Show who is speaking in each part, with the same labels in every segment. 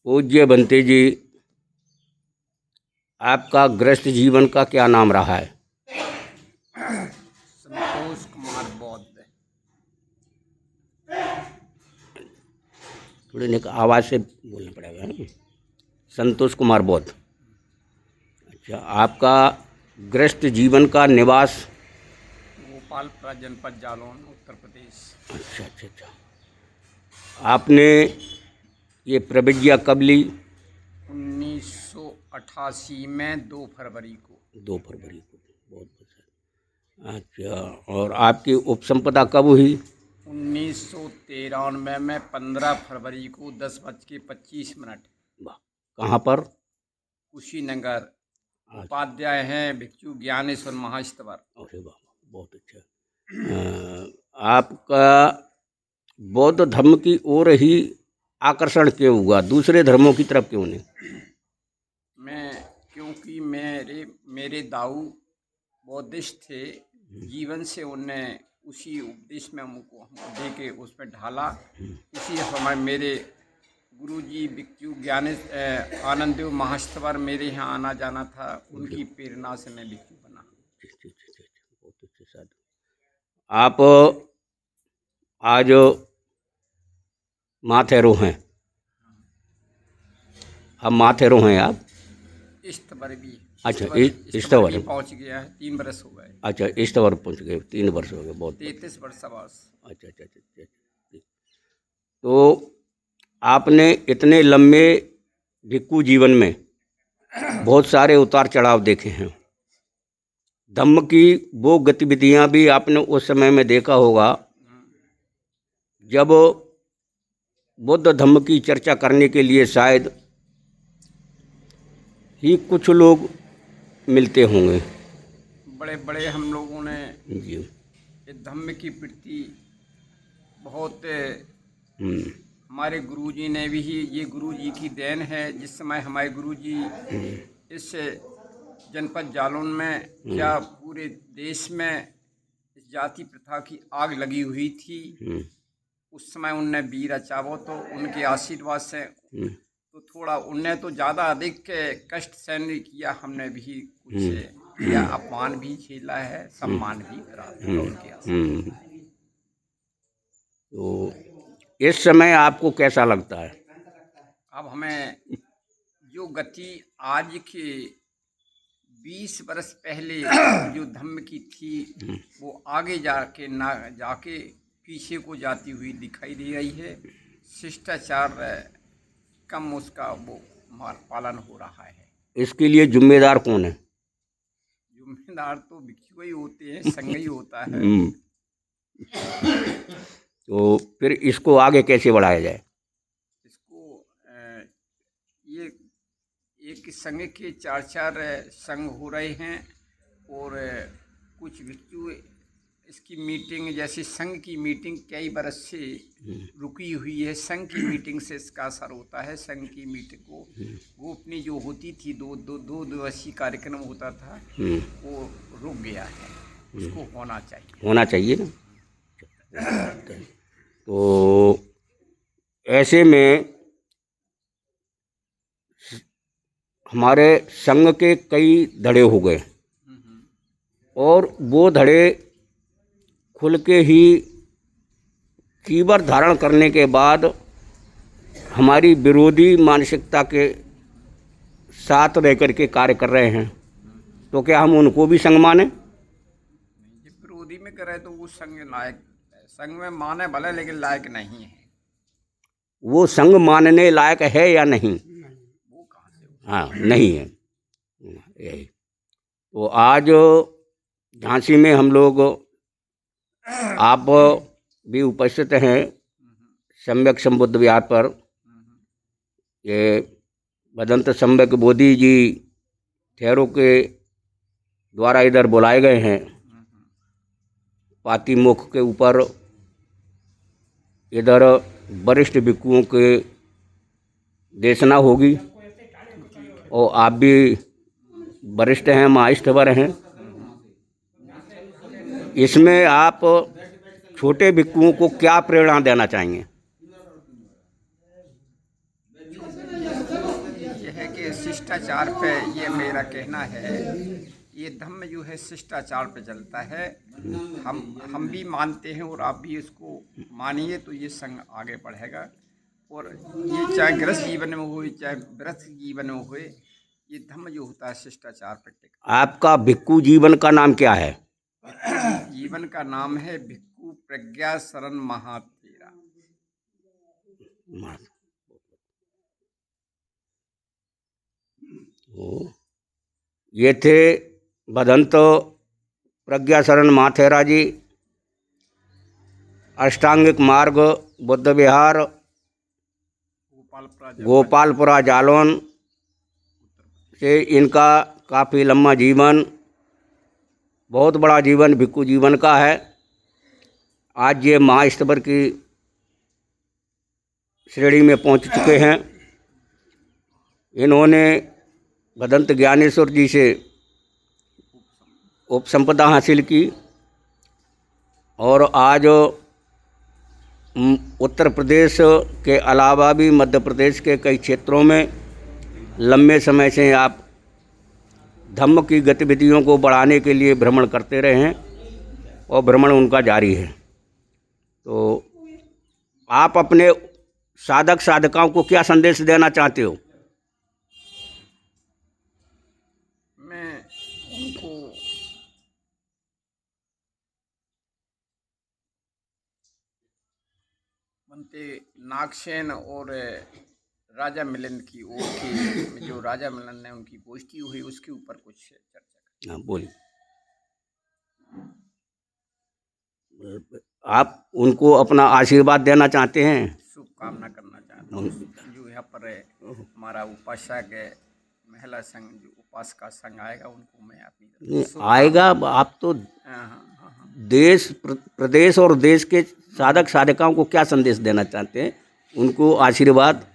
Speaker 1: पूज्य बनते जी, आपका गृहस्थ जीवन का क्या नाम रहा है?
Speaker 2: संतोष कुमार बौद्ध।
Speaker 1: थोड़ी आवाज़ से बोलना पड़ेगा ना। संतोष कुमार बौद्ध। अच्छा, आपका गृहस्थ जीवन का निवास?
Speaker 2: गोपालपुरा जनपद जालौन, उत्तर प्रदेश।
Speaker 1: अच्छा अच्छा अच्छा। आपने ये प्रतिज्ञा कब ली?
Speaker 2: 1988 में 2 फरवरी को।
Speaker 1: 2 फरवरी को। बहुत बहुत। अच्छा, और आपकी उपसंपदा कब हुई?
Speaker 2: 1993 में 15 फरवरी को 10:25।
Speaker 1: वाह, कहाँ पर?
Speaker 2: कुशीनगर। उपाध्याय हैं भिक्षु ज्ञानेश्वर महास्तवर।
Speaker 1: अरे वाह, बहुत अच्छा। आपका बौद्ध धर्म की ओर ही आकर्षण क्यों हुआ, दूसरे धर्मों की तरफ क्यों नहीं?
Speaker 2: क्योंकि मेरे दाऊ बौद्धिस्ट थे। जीवन से उन्हें उसी उपदेश में हमको दे के उसमें ढाला। इसी समय मेरे गुरुजी भिक्षु आनंददेव महास्तवर मेरे यहाँ आना जाना था। उनकी प्रेरणा से मैं भिक्षु बना।
Speaker 1: बहुत अच्छे साधु। आप आज माथेरो हैं? अब माथेरो हैं आप?
Speaker 2: इस्तवर भी।
Speaker 1: अच्छा,
Speaker 2: इस्तवर भी पहुँच गया है। 3 वर्ष हो गए।
Speaker 1: अच्छा, इस्तवर पहुँच गए, 3 वर्ष हो गए। बहुत
Speaker 2: 33 वर्ष बस।
Speaker 1: अच्छा अच्छा अच्छा। तो आपने इतने लंबे भिक्षु जीवन में बहुत सारे उतार चढ़ाव देखे हैं। धम्म की वो गतिविधियां भी आपने उस समय में देखा होगा जब बुद्ध धम्म की चर्चा करने के लिए शायद ही कुछ लोग मिलते होंगे।
Speaker 2: बड़े बड़े हम लोगों ने
Speaker 1: जी।
Speaker 2: ये धम्म की प्रति बहुत हमारे गुरुजी ने भी, ये गुरुजी की देन है। जिस समय हमारे गुरुजी इस जनपद जालौन में क्या पूरे देश में इस जाति प्रथा की आग लगी हुई थी, उस समय उनने वीर अचावो तो उनके आशीर्वाद से तो थोड़ा उनने तो ज़्यादा अधिक कष्ट सहन किया। हमने भी कुछ किया, अपमान भी झेला है, सम्मान भी करा था उनके आशीर्वाद।
Speaker 1: तो इस समय आपको कैसा लगता है?
Speaker 2: अब हमें जो गति आज के 20 वर्ष पहले जो धम्म की थी वो आगे जाके पीछे को जाती हुई दिखाई दे रही है। शिष्टाचार कम उसका वो पालन हो रहा है।
Speaker 1: इसके लिए जिम्मेदार कौन है?
Speaker 2: जिम्मेदार तो भिक्षु ही होते हैं, संघ ही होता है।
Speaker 1: तो फिर इसको आगे कैसे बढ़ाया जाए?
Speaker 2: इसको ये एक संघ के 4 संघ हो रहे हैं और कुछ भिक्षु इसकी मीटिंग, जैसे संघ की मीटिंग कई बरस से रुकी हुई है। संघ की मीटिंग से इसका असर होता है। संघ की मीटिंग को वो अपनी जो होती थी दो दिवसीय कार्यक्रम होता था वो रुक गया है। उसको होना चाहिए
Speaker 1: ना। तो ऐसे में हमारे संघ के कई धड़े हो गए और वो धड़े खुल के ही कीवर धारण करने के बाद हमारी विरोधी मानसिकता के साथ रह कर के कार्य कर रहे हैं। तो क्या हम उनको भी संघ माने?
Speaker 2: विरोधी में करे तो वो संघ में माने भले, लेकिन लायक नहीं है।
Speaker 1: वो संघ मानने लायक है या नहीं?
Speaker 2: वो कहाँ से?
Speaker 1: हाँ, नहीं है। यही तो आज झांसी में हम लोग, आप भी उपस्थित हैं सम्यक संबुद्ध विहार पर। ये भदंत सम्यक बोधि जी ठहरों के द्वारा इधर बुलाए गए हैं। पाती मुख के ऊपर इधर वरिष्ठ भिक्षुओं के देशना होगी और आप भी वरिष्ठ हैं, महास्थवर हैं। इसमें आप छोटे भिक्षुओं को क्या प्रेरणा देना चाहेंगे?
Speaker 2: शिष्टाचार पे ये मेरा कहना है, ये धम्म जो है शिष्टाचार पे चलता है। हम भी मानते हैं और आप भी इसको मानिए तो ये संघ आगे बढ़ेगा। और ये चाहे गृहस्थ जीवन में हो चाहे गृहस्थ जीवन में हो, ये धम्म जो होता है शिष्टाचार पर टिका।
Speaker 1: आपका भिक्खु जीवन का नाम क्या है?
Speaker 2: जीवन का नाम है भिक्खु प्रज्ञा शरण महातेरा।
Speaker 1: ये थे भदंत प्रज्ञा शरण महाथेरा जी, अष्टांगिक मार्ग बुद्ध विहार गोपालपुरा जालौन से। इनका काफ़ी लंबा जीवन, बहुत बड़ा जीवन भिक्खु जीवन का है। आज ये महास्तवर की श्रेणी में पहुंच चुके हैं। इन्होंने भदंत ज्ञानेश्वर जी से उपसंपदा हासिल की और आज उत्तर प्रदेश के अलावा भी मध्य प्रदेश के कई क्षेत्रों में लंबे समय से आप धम्म की गतिविधियों को बढ़ाने के लिए भ्रमण करते रहे हैं और भ्रमण उनका जारी है। तो आप अपने साधक साधकाओं को क्या संदेश देना चाहते हो?
Speaker 2: मैं उनको बनते नागसेन और राजा मिलन की ओर की, जो राजा मिलन ने उनकी गोष्ठी हुई उसके ऊपर कुछ चर्चा करें।
Speaker 1: हाँ, बोलिए। आप उनको अपना आशीर्वाद देना चाहते हैं?
Speaker 2: शुभकामना करना चाहता हूँ। जो यहाँ पर हमारा उपासक महिला संघ, जो उपासका संघ आएगा, उनको मैं अपनी
Speaker 1: आएगा। आप तो देश प्रदेश और देश के साधक साधकाओं को क्या संदेश देना चाहते हैं? उनको आशीर्वाद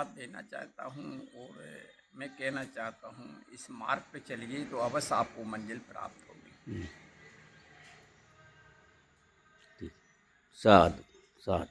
Speaker 2: देना चाहता हूँ और मैं कहना चाहता हूँ, इस मार्ग पे चलिए तो अवश्य आपको मंजिल प्राप्त होगी।
Speaker 1: साध साध।